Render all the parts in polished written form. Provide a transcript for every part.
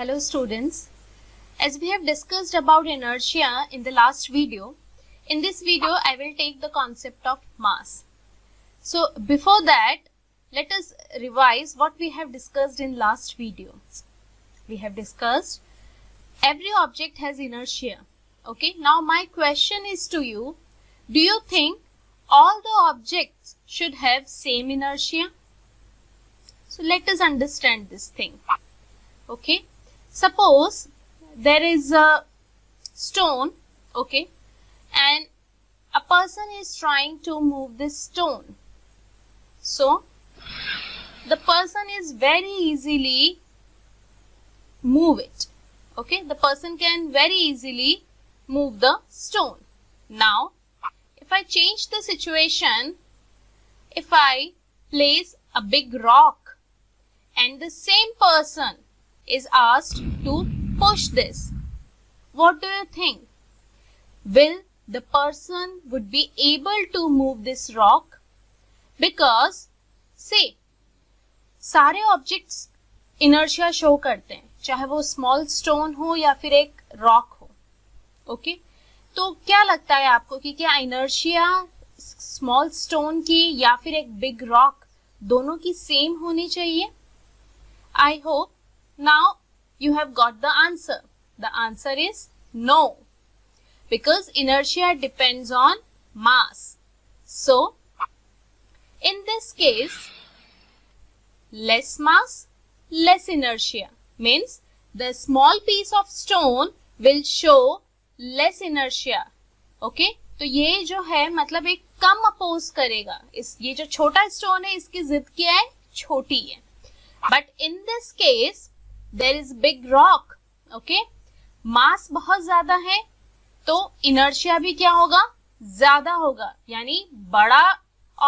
Hello students, as we have discussed about inertia in the last video, in this video I will take the concept of mass. So before that, let us revise what we have discussed in last video. We have discussed every object has inertia. Okay, now my question is to you, do you think all the objects should have same inertia? So let us understand this thing. Okay, suppose there is a stone, okay, and a person is trying to move this stone. So the person is very easily move it. Okay, the person can very easily move the stone. Now if I change the situation, if I place a big rock and the same person is asked to push this, what do you think? Will the person would be able to move this rock? Because say सारे objects inertia show करते हैं, चाहे वो small stone हो या फिर एक rock हो. ओके, तो क्या लगता है आपको कि क्या इनर्शिया स्मॉल स्टोन की या फिर एक बिग रॉक दोनों की सेम होनी चाहिए? I hope now you have got the answer. The answer is no, because inertia depends on mass. So in this case, less mass, less inertia means the small piece of stone will show less inertia. Okay, तो ये जो है मतलब एक कम oppose करेगा. इस ये जो छोटा स्टोन है इसकी जिद क्या है? छोटी है. But in this case there is big rock. Okay, मास बहुत ज्यादा है तो इनर्शिया भी क्या होगा? ज्यादा होगा, यानी बड़ा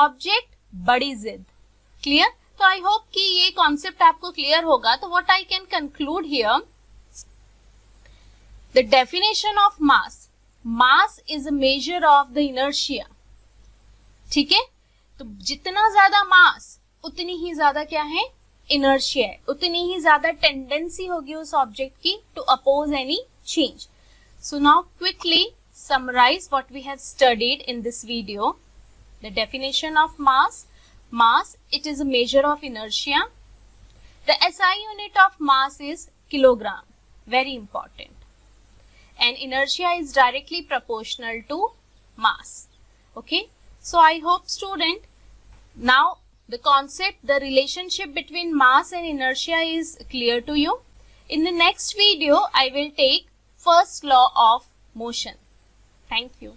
ऑब्जेक्ट बड़ी जिद. क्लियर? तो आई होप कि ये कॉन्सेप्ट आपको क्लियर होगा. तो what I can conclude here, the definition of mass, mass is a measure of the inertia. ठीक है, तो जितना ज्यादा मास उतनी ही ज्यादा क्या है? इनर्शिया है, उतनी ही ज्यादा टेंडेंसी होगी उस ऑब्जेक्ट की to oppose any change. So now quickly summarize what we have studied in this video. The definition of mass. Mass, it is a measure of inertia. The SI unit of mass is kilogram. Very important. And inertia is directly proportional to mass. Okay. So I hope student, now the concept, the relationship between mass and inertia is clear to you. In the next video, I will take first law of motion. Thank you.